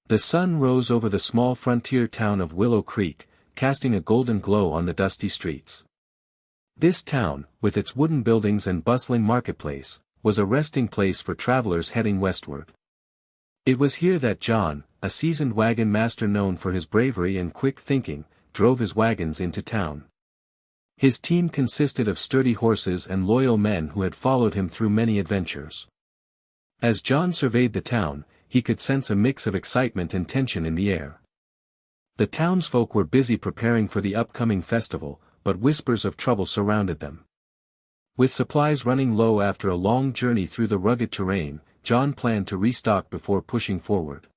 The sun rose over the small frontier town of Willow Creek, casting a golden glow on the dusty streets. This town, with its wooden buildings and bustling marketplace, was a resting place for travelers heading westward. It was here that John, a seasoned wagon master known for his bravery and quick thinking, drove his wagons into town. His team consisted of sturdy horses and loyal men who had followed him through many adventures. As John surveyed the town, he could sense a mix of excitement and tension in the air. The townsfolk were busy preparing for the upcoming festival, but whispers of trouble surrounded them. With supplies running low after a long journey through the rugged terrain, John planned to restock before pushing forward.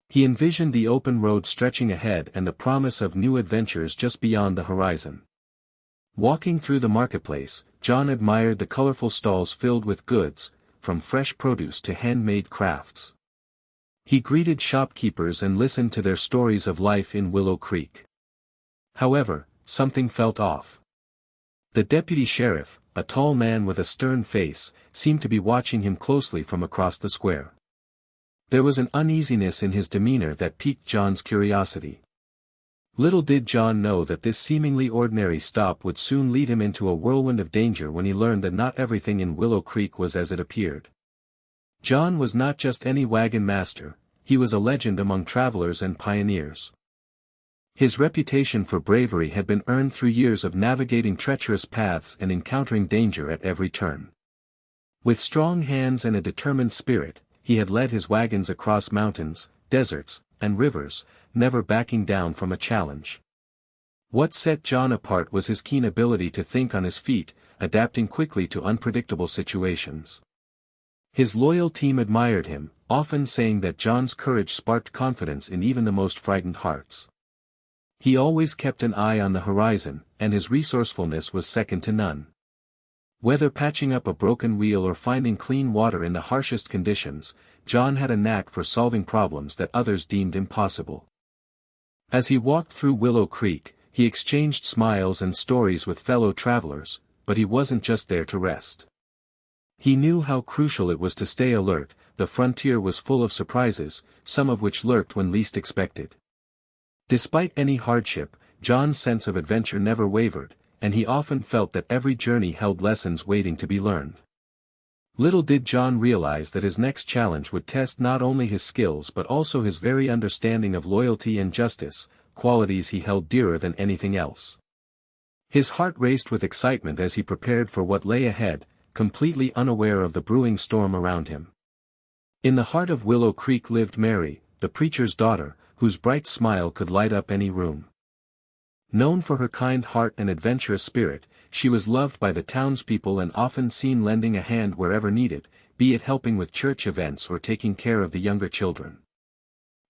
He envisioned the open road stretching ahead and the promise of new adventures just beyond the horizon. Walking through the marketplace, John admired the colorful stalls filled with goods, from fresh produce to handmade crafts. He greeted shopkeepers and listened to their stories of life in Willow Creek. However, something felt off. The deputy sheriff, a tall man with a stern face, seemed to be watching him closely from across the square. There was an uneasiness in his demeanor that piqued John's curiosity. Little did John know that this seemingly ordinary stop would soon lead him into a whirlwind of danger when he learned that not everything in Willow Creek was as it appeared. John was not just any wagon master, he was a legend among travelers and pioneers. His reputation for bravery had been earned through years of navigating treacherous paths and encountering danger at every turn. With strong hands and a determined spirit, he had led his wagons across mountains, deserts, and rivers, never backing down from a challenge. What set John apart was his keen ability to think on his feet, adapting quickly to unpredictable situations. His loyal team admired him, often saying that John's courage sparked confidence in even the most frightened hearts. He always kept an eye on the horizon, and his resourcefulness was second to none. Whether patching up a broken wheel or finding clean water in the harshest conditions, John had a knack for solving problems that others deemed impossible. As he walked through Willow Creek, he exchanged smiles and stories with fellow travelers, but he wasn't just there to rest. He knew how crucial it was to stay alert. The frontier was full of surprises, some of which lurked when least expected. Despite any hardship, John's sense of adventure never wavered, and he often felt that every journey held lessons waiting to be learned. Little did John realize that his next challenge would test not only his skills but also his very understanding of loyalty and justice, qualities he held dearer than anything else. His heart raced with excitement as he prepared for what lay ahead, completely unaware of the brewing storm around him. In the heart of Willow Creek lived Mary, the preacher's daughter, whose bright smile could light up any room. Known for her kind heart and adventurous spirit, she was loved by the townspeople and often seen lending a hand wherever needed, be it helping with church events or taking care of the younger children.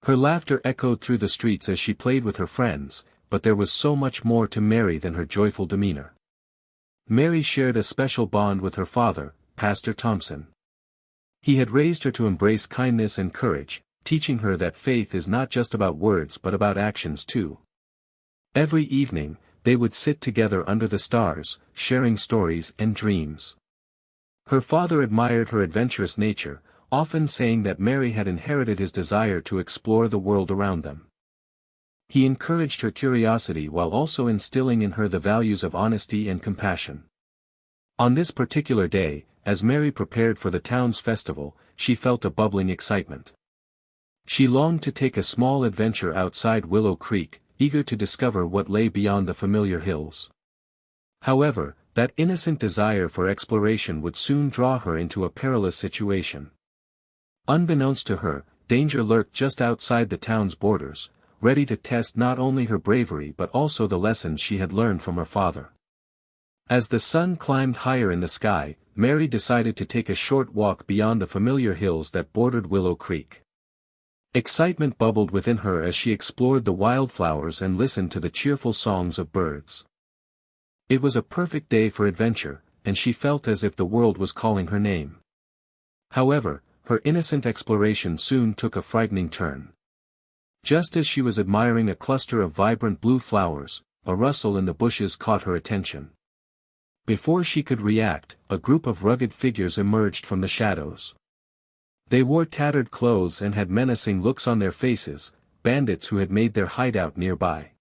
Her laughter echoed through the streets as she played with her friends, but there was so much more to Mary than her joyful demeanor. Mary shared a special bond with her father, Pastor Thompson. He had raised her to embrace kindness and courage, teaching her that faith is not just about words but about actions too. Every evening, they would sit together under the stars, sharing stories and dreams. Her father admired her adventurous nature, often saying that Mary had inherited his desire to explore the world around them. He encouraged her curiosity while also instilling in her the values of honesty and compassion. On this particular day, as Mary prepared for the town's festival, she felt a bubbling excitement. She longed to take a small adventure outside Willow Creek, eager to discover what lay beyond the familiar hills. However, that innocent desire for exploration would soon draw her into a perilous situation. Unbeknownst to her, danger lurked just outside the town's borders, ready to test not only her bravery but also the lessons she had learned from her father. As the sun climbed higher in the sky, Mary decided to take a short walk beyond the familiar hills that bordered Willow Creek. Excitement bubbled within her as she explored the wildflowers and listened to the cheerful songs of birds. It was a perfect day for adventure, and she felt as if the world was calling her name. However, her innocent exploration soon took a frightening turn. Just as she was admiring a cluster of vibrant blue flowers, a rustle in the bushes caught her attention. Before she could react, a group of rugged figures emerged from the shadows. They wore tattered clothes and had menacing looks on their faces, bandits who had made their hideout nearby.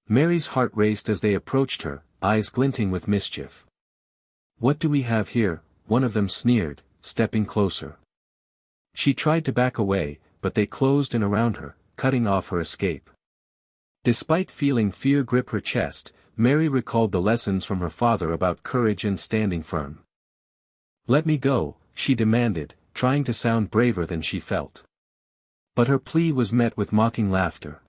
Mary's heart raced as they approached her, eyes glinting with mischief. "What do we have here?" one of them sneered, stepping closer. She tried to back away, but they closed in around her, cutting off her escape. Despite feeling fear grip her chest, Mary recalled the lessons from her father about courage and standing firm. "Let me go," she demanded, trying to sound braver than she felt. But her plea was met with mocking laughter.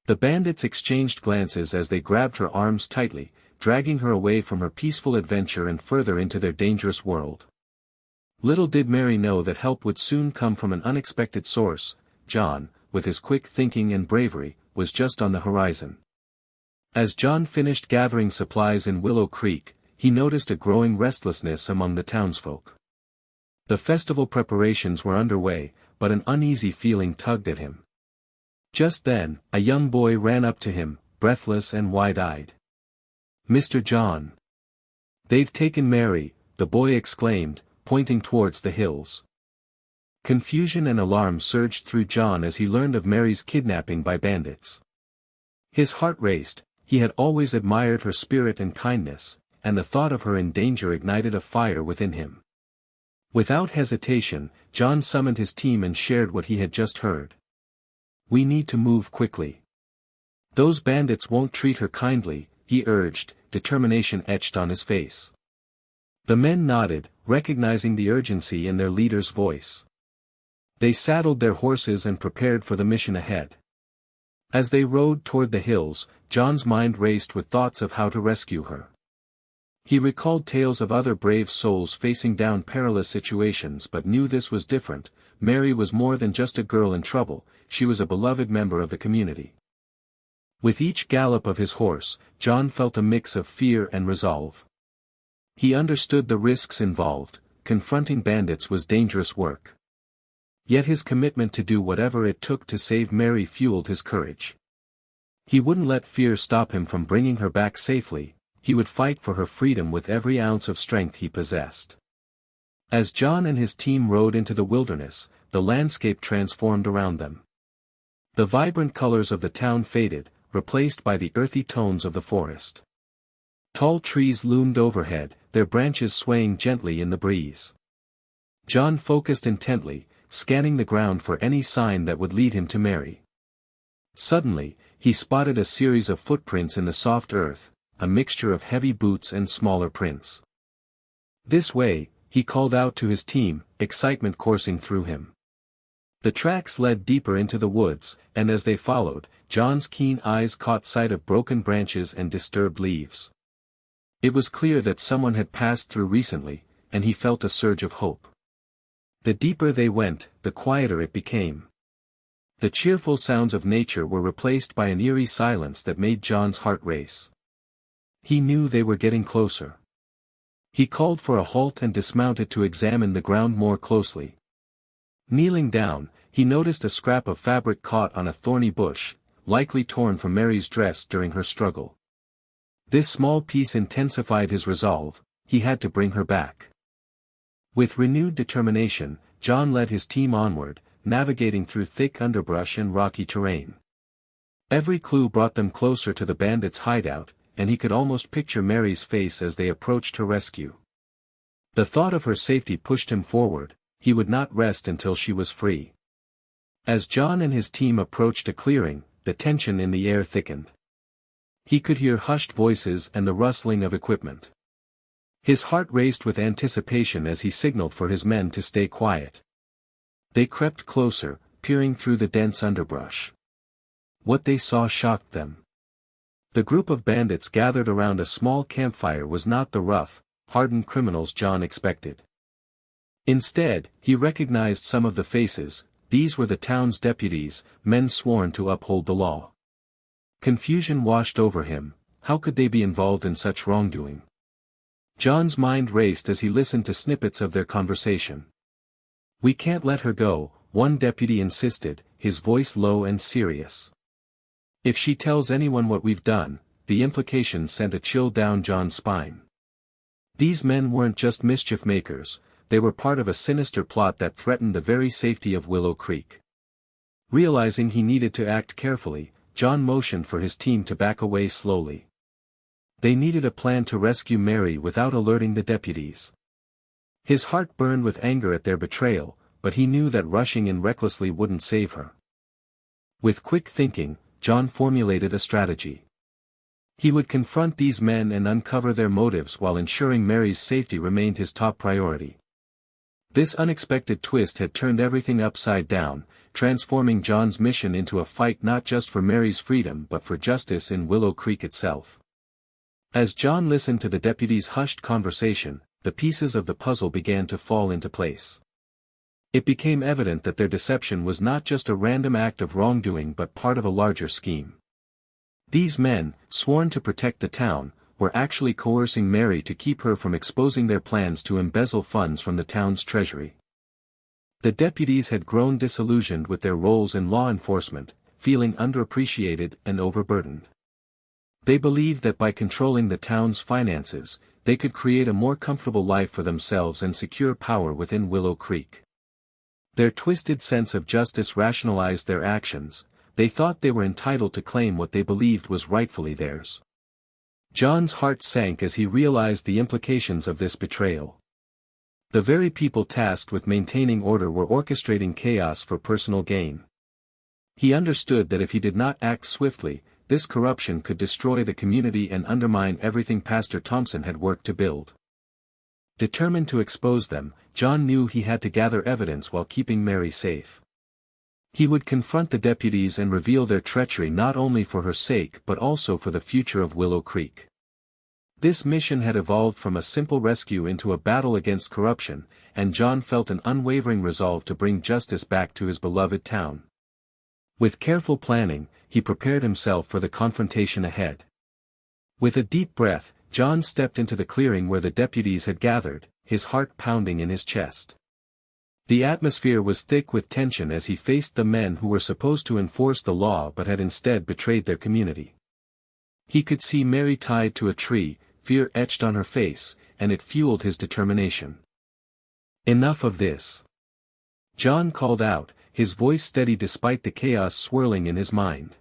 The bandits exchanged glances as they grabbed her arms tightly, dragging her away from her peaceful adventure and further into their dangerous world. Little did Mary know that help would soon come from an unexpected source. John, with his quick thinking and bravery, was just on the horizon. As John finished gathering supplies in Willow Creek, he noticed a growing restlessness among the townsfolk. The festival preparations were underway, but an uneasy feeling tugged at him. Just then, a young boy ran up to him, breathless and wide-eyed. "Mr. John." "They've taken Mary," the boy exclaimed, pointing towards the hills. Confusion and alarm surged through John as he learned of Mary's kidnapping by bandits. His heart raced. He had always admired her spirit and kindness, and the thought of her in danger ignited a fire within him. Without hesitation, John summoned his team and shared what he had just heard. "We need to move quickly. Those bandits won't treat her kindly," he urged, determination etched on his face. The men nodded, recognizing the urgency in their leader's voice. They saddled their horses and prepared for the mission ahead. As they rode toward the hills, John's mind raced with thoughts of how to rescue her. He recalled tales of other brave souls facing down perilous situations but knew this was different. Mary was more than just a girl in trouble, she was a beloved member of the community. With each gallop of his horse, John felt a mix of fear and resolve. He understood the risks involved, confronting bandits was dangerous work. Yet his commitment to do whatever it took to save Mary fueled his courage. He wouldn't let fear stop him from bringing her back safely. He would fight for her freedom with every ounce of strength he possessed. As John and his team rode into the wilderness, the landscape transformed around them. The vibrant colors of the town faded, replaced by the earthy tones of the forest. Tall trees loomed overhead, their branches swaying gently in the breeze. John focused intently, scanning the ground for any sign that would lead him to Mary. Suddenly, he spotted a series of footprints in the soft earth, a mixture of heavy boots and smaller prints. "This way," he called out to his team, excitement coursing through him. The tracks led deeper into the woods, and as they followed, John's keen eyes caught sight of broken branches and disturbed leaves. It was clear that someone had passed through recently, and he felt a surge of hope. The deeper they went, the quieter it became. The cheerful sounds of nature were replaced by an eerie silence that made John's heart race. He knew they were getting closer. He called for a halt and dismounted to examine the ground more closely. Kneeling down, he noticed a scrap of fabric caught on a thorny bush, likely torn from Mary's dress during her struggle. This small piece intensified his resolve. He had to bring her back. With renewed determination, John led his team onward, navigating through thick underbrush and rocky terrain. Every clue brought them closer to the bandits' hideout, and he could almost picture Mary's face as they approached her rescue. The thought of her safety pushed him forward. He would not rest until she was free. As John and his team approached a clearing, the tension in the air thickened. He could hear hushed voices and the rustling of equipment. His heart raced with anticipation as he signaled for his men to stay quiet. They crept closer, peering through the dense underbrush. What they saw shocked them. The group of bandits gathered around a small campfire was not the rough, hardened criminals John expected. Instead, he recognized some of the faces. These were the town's deputies, men sworn to uphold the law. Confusion washed over him. How could they be involved in such wrongdoing? John's mind raced as he listened to snippets of their conversation. "We can't let her go," one deputy insisted, his voice low and serious. "If she tells anyone what we've done," the implications sent a chill down John's spine. These men weren't just mischief makers, they were part of a sinister plot that threatened the very safety of Willow Creek. Realizing he needed to act carefully, John motioned for his team to back away slowly. They needed a plan to rescue Mary without alerting the deputies. His heart burned with anger at their betrayal, but he knew that rushing in recklessly wouldn't save her. With quick thinking, John formulated a strategy. He would confront these men and uncover their motives while ensuring Mary's safety remained his top priority. This unexpected twist had turned everything upside down, transforming John's mission into a fight not just for Mary's freedom but for justice in Willow Creek itself. As John listened to the deputies' hushed conversation, the pieces of the puzzle began to fall into place. It became evident that their deception was not just a random act of wrongdoing but part of a larger scheme. These men, sworn to protect the town, were actually coercing Mary to keep her from exposing their plans to embezzle funds from the town's treasury. The deputies had grown disillusioned with their roles in law enforcement, feeling underappreciated and overburdened. They believed that by controlling the town's finances, they could create a more comfortable life for themselves and secure power within Willow Creek. Their twisted sense of justice rationalized their actions. They thought they were entitled to claim what they believed was rightfully theirs. John's heart sank as he realized the implications of this betrayal. The very people tasked with maintaining order were orchestrating chaos for personal gain. He understood that if he did not act swiftly, this corruption could destroy the community and undermine everything Pastor Thompson had worked to build. Determined to expose them, John knew he had to gather evidence while keeping Mary safe. He would confront the deputies and reveal their treachery not only for her sake but also for the future of Willow Creek. This mission had evolved from a simple rescue into a battle against corruption, and John felt an unwavering resolve to bring justice back to his beloved town. With careful planning, he prepared himself for the confrontation ahead. With a deep breath, John stepped into the clearing where the deputies had gathered, his heart pounding in his chest. The atmosphere was thick with tension as he faced the men who were supposed to enforce the law but had instead betrayed their community. He could see Mary tied to a tree, fear etched on her face, and it fueled his determination. "Enough of this!" John called out, his voice steady despite the chaos swirling in his mind.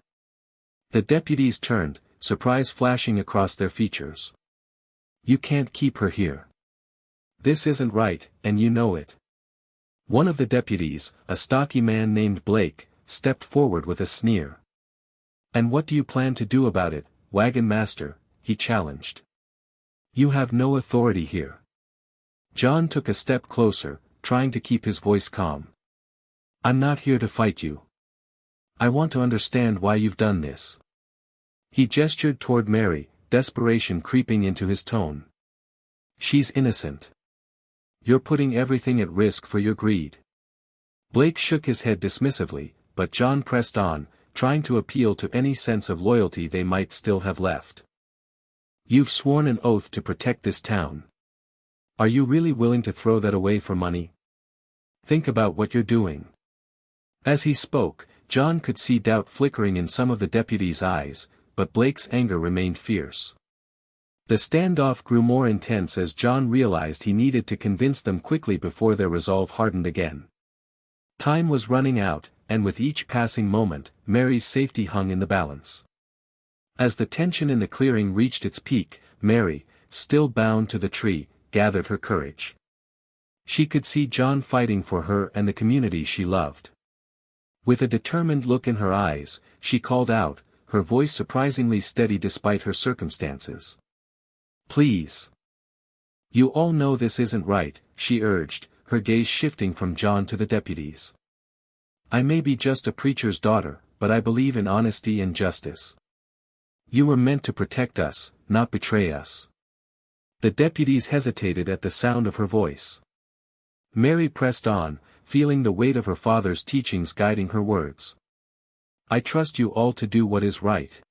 The deputies turned, surprise flashing across their features. "You can't keep her here. This isn't right, and you know it." One of the deputies, a stocky man named Blake, stepped forward with a sneer. "And what do you plan to do about it, Wagon Master?" he challenged. "You have no authority here." John took a step closer, trying to keep his voice calm. "I'm not here to fight you. I want to understand why you've done this." He gestured toward Mary, desperation creeping into his tone. "She's innocent. You're putting everything at risk for your greed." Blake shook his head dismissively, but John pressed on, trying to appeal to any sense of loyalty they might still have left. "You've sworn an oath to protect this town. Are you really willing to throw that away for money? Think about what you're doing." As he spoke, John could see doubt flickering in some of the deputies' eyes, but Blake's anger remained fierce. The standoff grew more intense as John realized he needed to convince them quickly before their resolve hardened again. Time was running out, and with each passing moment, Mary's safety hung in the balance. As the tension in the clearing reached its peak, Mary, still bound to the tree, gathered her courage. She could see John fighting for her and the community she loved. With a determined look in her eyes, she called out, her voice surprisingly steady despite her circumstances. "Please. You all know this isn't right," she urged, her gaze shifting from John to the deputies. "I may be just a preacher's daughter, but I believe in honesty and justice. You were meant to protect us, not betray us." The deputies hesitated at the sound of her voice. Mary pressed on, feeling the weight of her father's teachings guiding her words. "I trust you all to do what is right.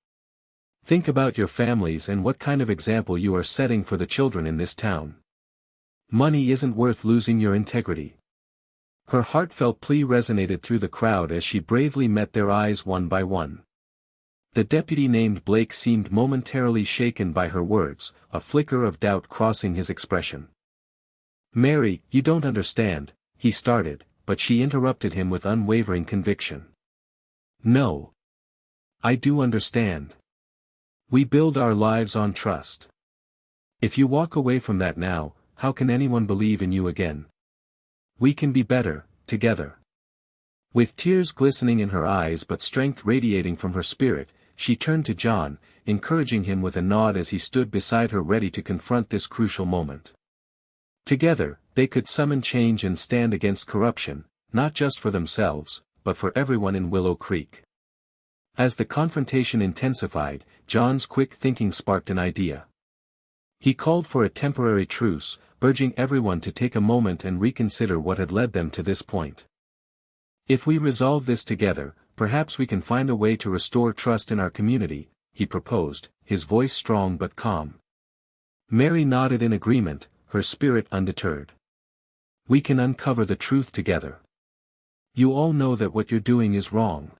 Think about your families and what kind of example you are setting for the children in this town. Money isn't worth losing your integrity." Her heartfelt plea resonated through the crowd as she bravely met their eyes one by one. The deputy named Blake seemed momentarily shaken by her words, a flicker of doubt crossing his expression. "Mary, you don't understand," he started, but she interrupted him with unwavering conviction. "No. I do understand. We build our lives on trust. If you walk away from that now, how can anyone believe in you again? We can be better, together." With tears glistening in her eyes but strength radiating from her spirit, she turned to John, encouraging him with a nod as he stood beside her ready to confront this crucial moment. Together, they could summon change and stand against corruption, not just for themselves, but for everyone in Willow Creek. As the confrontation intensified, John's quick thinking sparked an idea. He called for a temporary truce, urging everyone to take a moment and reconsider what had led them to this point. "If we resolve this together, perhaps we can find a way to restore trust in our community," he proposed, his voice strong but calm. Mary nodded in agreement, her spirit undeterred. "We can uncover the truth together. You all know that what you're doing is wrong.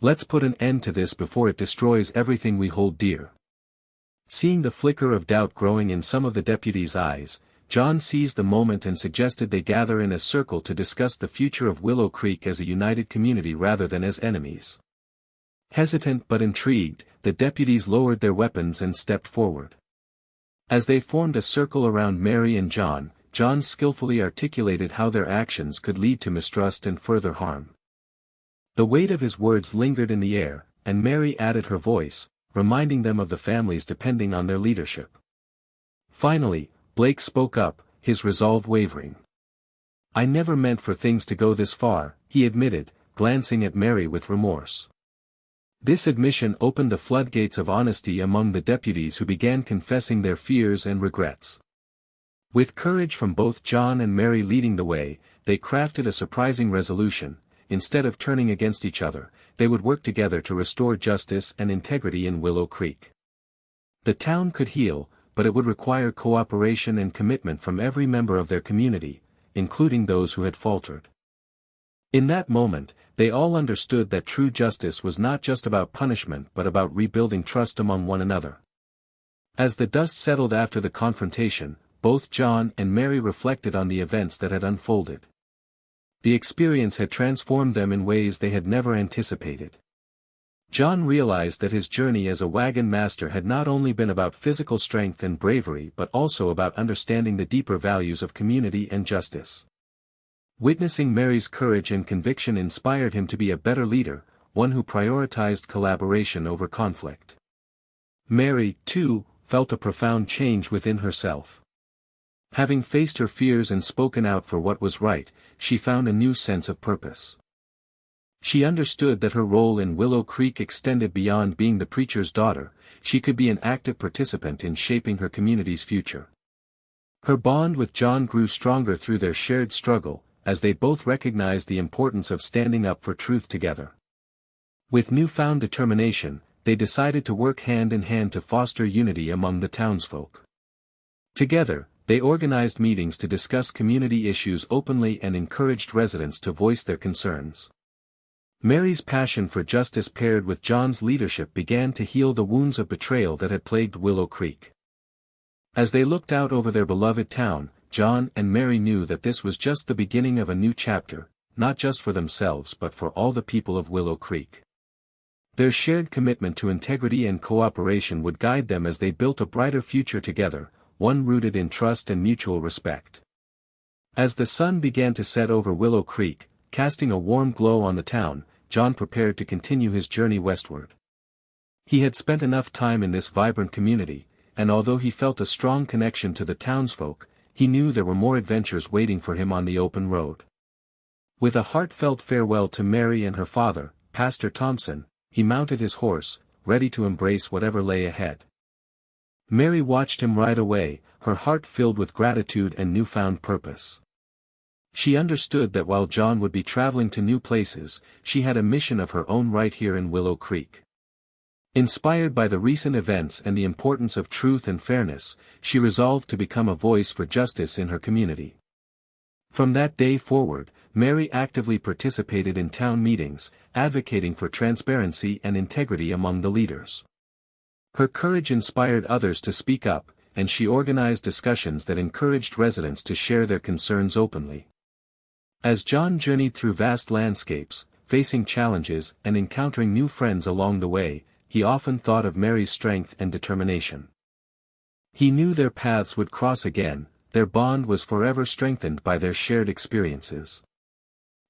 Let's put an end to this before it destroys everything we hold dear." Seeing the flicker of doubt growing in some of the deputies' eyes, John seized the moment and suggested they gather in a circle to discuss the future of Willow Creek as a united community rather than as enemies. Hesitant but intrigued, the deputies lowered their weapons and stepped forward. As they formed a circle around Mary and John, John skillfully articulated how their actions could lead to mistrust and further harm. The weight of his words lingered in the air, and Mary added her voice, reminding them of the families depending on their leadership. Finally, Blake spoke up, his resolve wavering. "I never meant for things to go this far," he admitted, glancing at Mary with remorse. This admission opened the floodgates of honesty among the deputies who began confessing their fears and regrets. With courage from both John and Mary leading the way, they crafted a surprising resolution. Instead of turning against each other, they would work together to restore justice and integrity in Willow Creek. The town could heal, but it would require cooperation and commitment from every member of their community, including those who had faltered. In that moment, they all understood that true justice was not just about punishment but about rebuilding trust among one another. As the dust settled after the confrontation, both John and Mary reflected on the events that had unfolded. The experience had transformed them in ways they had never anticipated. John realized that his journey as a wagon master had not only been about physical strength and bravery but also about understanding the deeper values of community and justice. Witnessing Mary's courage and conviction inspired him to be a better leader, one who prioritized collaboration over conflict. Mary, too, felt a profound change within herself. Having faced her fears and spoken out for what was right, she found a new sense of purpose. She understood that her role in Willow Creek extended beyond being the preacher's daughter. She could be an active participant in shaping her community's future. Her bond with John grew stronger through their shared struggle, as they both recognized the importance of standing up for truth together. With newfound determination, they decided to work hand in hand to foster unity among the townsfolk. Together, they organized meetings to discuss community issues openly and encouraged residents to voice their concerns. Mary's passion for justice paired with John's leadership began to heal the wounds of betrayal that had plagued Willow Creek. As they looked out over their beloved town, John and Mary knew that this was just the beginning of a new chapter, not just for themselves but for all the people of Willow Creek. Their shared commitment to integrity and cooperation would guide them as they built a brighter future together, one rooted in trust and mutual respect. As the sun began to set over Willow Creek, casting a warm glow on the town, John prepared to continue his journey westward. He had spent enough time in this vibrant community, and although he felt a strong connection to the townsfolk, he knew there were more adventures waiting for him on the open road. With a heartfelt farewell to Mary and her father, Pastor Thompson, he mounted his horse, ready to embrace whatever lay ahead. Mary watched him ride away, her heart filled with gratitude and newfound purpose. She understood that while John would be traveling to new places, she had a mission of her own right here in Willow Creek. Inspired by the recent events and the importance of truth and fairness, she resolved to become a voice for justice in her community. From that day forward, Mary actively participated in town meetings, advocating for transparency and integrity among the leaders. Her courage inspired others to speak up, and she organized discussions that encouraged residents to share their concerns openly. As John journeyed through vast landscapes, facing challenges and encountering new friends along the way, he often thought of Mary's strength and determination. He knew their paths would cross again, their bond was forever strengthened by their shared experiences.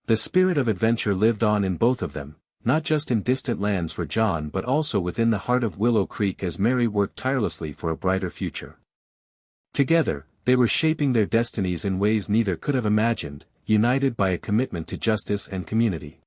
The spirit of adventure lived on in both of them, not just in distant lands for John but also within the heart of Willow Creek as Mary worked tirelessly for a brighter future. Together, they were shaping their destinies in ways neither could have imagined, united by a commitment to justice and community.